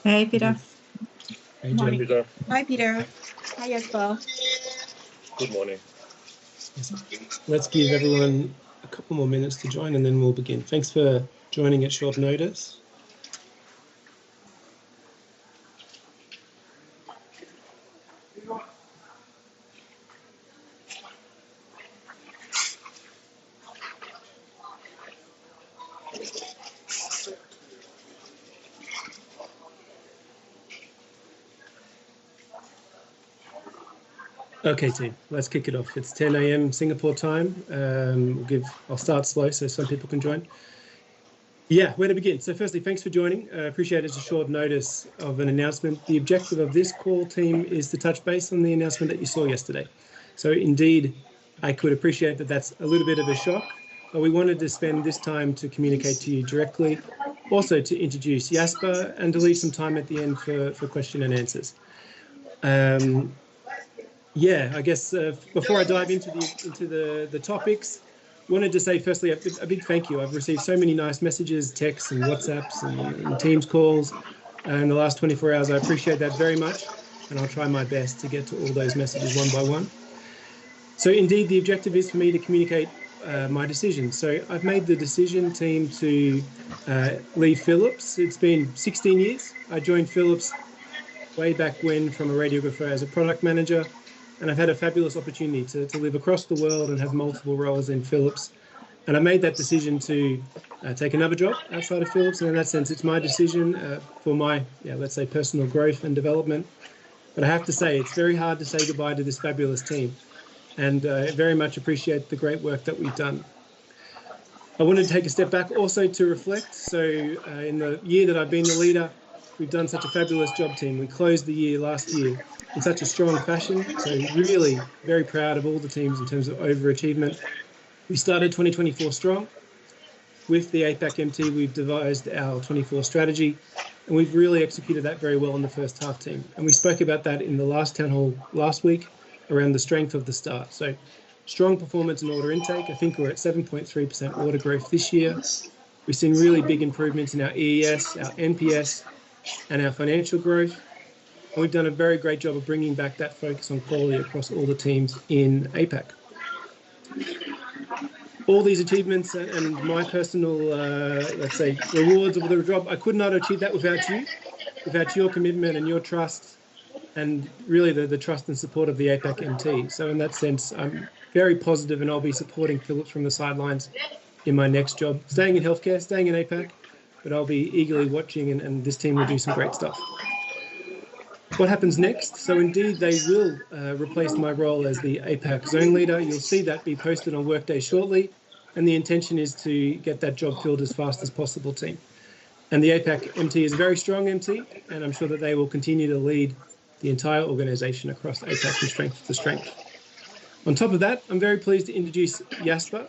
Hey, Peter. Hey, Morning, Jen. Peter. Hi, Peter. Hi, Jesper. Good morning. Yes. Let's give everyone a couple more minutes to join and then we'll begin. Thanks for joining at short notice. Okay, team, let's kick it off. It's 10 a.m. Singapore time. I'll start slow so some people can join. Yeah, where to begin? So firstly, thanks for joining. I appreciate it's a short notice of an announcement. The objective of this call, team, is to touch base on the announcement that you saw yesterday. So indeed, I could appreciate that that's a little bit of a shock, but we wanted to spend this time to communicate to you directly, also to introduce Jasper and to leave some time at the end for question and answers. Yeah, I guess before I dive into the topics, wanted to say firstly a big thank you. I've received so many nice messages, texts and WhatsApps and Teams calls in the last 24 hours. I appreciate that very much, and I'll try my best to get to all those messages one by one. So indeed, the objective is for me to communicate my decision. So I've made the decision, team, to leave Philips. It's been 16 years. I joined Philips way back when from a radiographer as a product manager. And I've had a fabulous opportunity to live across the world and have multiple roles in Philips. And I made that decision to take another job outside of Philips. And in that sense, it's my decision for my, let's say, personal growth and development. But I have to say, it's very hard to say goodbye to this fabulous team. And I very much appreciate the great work that we've done. I wanted to take a step back also to reflect. So in the year that I've been the leader, we've done such a fabulous job, team. We closed the year last year in such a strong fashion. So really very proud of all the teams in terms of overachievement. We started 2024 strong. With the APAC MT, we've devised our 24 strategy, and we've really executed that very well in the first half, team. And we spoke about that in the last town hall last week around the strength of the start. So strong performance in order intake. I think we're at 7.3% order growth this year. We've seen really big improvements in our EES, our NPS, and our financial growth. And we've done a very great job of bringing back that focus on quality across all the teams in APAC. All these achievements and my personal, let's say, rewards of the job, I could not achieve that without you, without your commitment and your trust, and really the trust and support of the APAC MT. So in that sense, I'm very positive, and I'll be supporting Philips from the sidelines in my next job, staying in healthcare, staying in APAC, but I'll be eagerly watching, and this team will do some great stuff. What happens next? So indeed, they will replace my role as the APAC zone leader. You'll see that be posted on Workday shortly. And the intention is to get that job filled as fast as possible, team. And the APAC MT is a very strong MT, and I'm sure that they will continue to lead the entire organization across APAC from strength to strength. On top of that, I'm very pleased to introduce Jasper.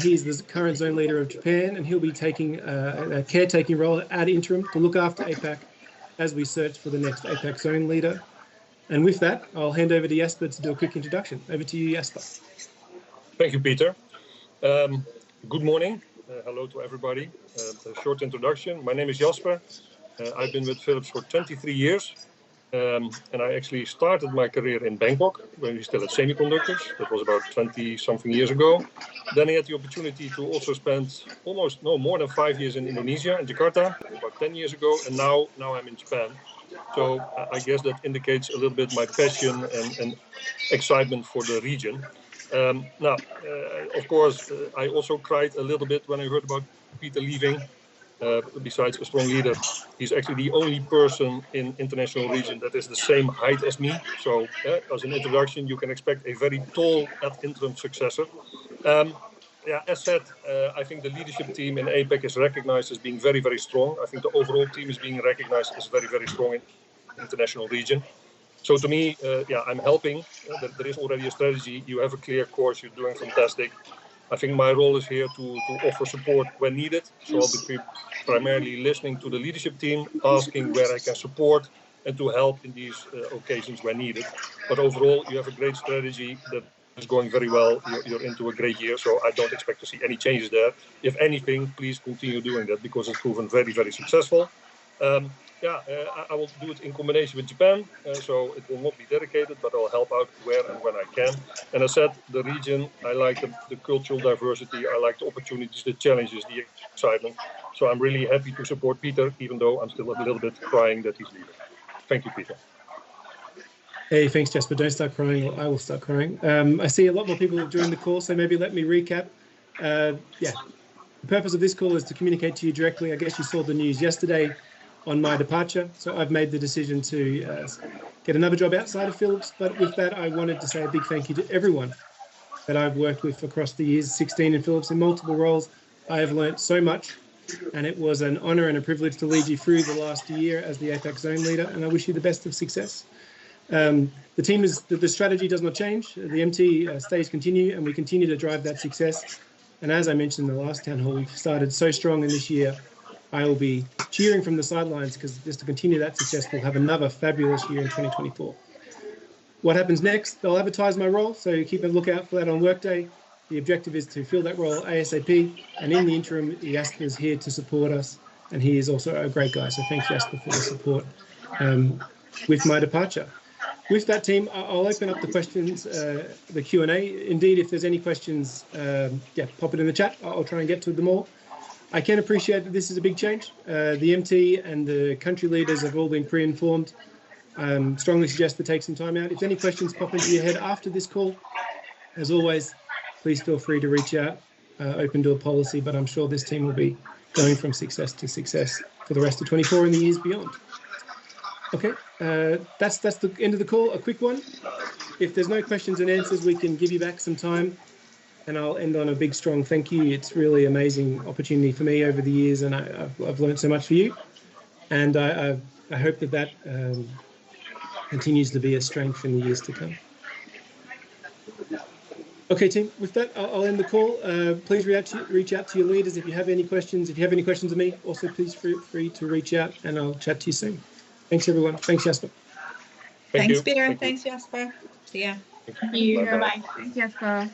He's the current zone leader of Japan, and he'll be taking a caretaking role ad interim to look after APAC as we search for the next APAC zone leader. And with that, I'll hand over to Jasper to do a quick introduction. Over to you, Jasper. Thank you, Peter. Good morning. Hello to everybody. A short introduction. My name is Jasper. I've been with Philips for 23 years. And I actually started my career in Bangkok when we still had semiconductors. That was about 20-something years ago. Then I had the opportunity to also spend more than 5 years in Indonesia, in Jakarta, about 10 years ago. And now I'm in Japan. So I guess that indicates a little bit my passion and excitement for the region. Of course, I also cried a little bit when I heard about Peter leaving. Besides a strong leader, he's actually the only person in international region that is the same height as me. So as an introduction, you can expect a very tall ad interim successor. As said, I think the leadership team in APAC is recognized as being very, very strong. I think the overall team is being recognized as very, very strong in the international region. So to me, I'm helping. There is already a strategy. You have a clear course. You're doing fantastic. I think my role is here to offer support when needed. So I'll be primarily listening to the leadership team, asking where I can support and to help in these occasions when needed. But overall, you have a great strategy that is going very well. You're into a great year, so I don't expect to see any changes there. If anything, please continue doing that because it's proven very, very successful. yeah, I will do it in combination with Japan, so it will not be dedicated, but I'll help out where and when I can. And I said the region, I like the cultural diversity, I like the opportunities, the challenges, the excitement. So I'm really happy to support Peter, even though I'm still a little bit crying that he's leaving. Thank you, Peter. Hey, thanks, Jasper. Don't start crying, or I will start crying. I see a lot more people have joined the call, so maybe let me recap. Yeah, the purpose of this call is to communicate to you directly. I guess you saw the news yesterday on my departure, so I've made the decision to get another job outside of Philips. But with that, I wanted to say a big thank you to everyone that I've worked with across the years, 16 in Philips in multiple roles. I have learnt so much, and it was an honour and a privilege to lead you through the last year as the APAC zone leader, and I wish you the best of success. The team is, the strategy does not change. The MT stays continue, and we continue to drive that success. And as I mentioned in the last town hall, we've started so strong in this year. I will be cheering from the sidelines because just to continue that success, we'll have another fabulous year in 2024. What happens next? They'll advertise my role, so keep a lookout for that on Workday. The objective is to fill that role ASAP, and in the interim, Jasper is here to support us, and he is also a great guy. So thanks, Jasper, for the support with my departure. With that, team, I'll open up the questions, the Q&A. Indeed, if there's any questions, yeah, pop it in the chat. I'll try and get to them all. I can appreciate that this is a big change. The MT and the country leaders have all been pre-informed. Strongly suggest to take some time out. If any questions pop into your head after this call, as always, please feel free to reach out. Open door policy, but I'm sure this team will be going from success to success for the rest of 24 and the years beyond. Okay, that's the end of the call. A quick one. If there's no questions and answers, we can give you back some time, and I'll end on a big, strong thank you. It's really amazing opportunity for me over the years, and I've learned so much for you. And I hope that continues to be a strength in the years to come. Okay, team, with that, I'll end the call. Please reach out to your leaders if you have any questions. If you have any questions of me, also please feel free to reach out, and I'll chat to you soon. Thanks, everyone. Thanks, Jasper. Thanks, Peter. Thanks, Jasper. See ya. Thank you. Bye-bye. Bye-bye. Thanks, Jasper.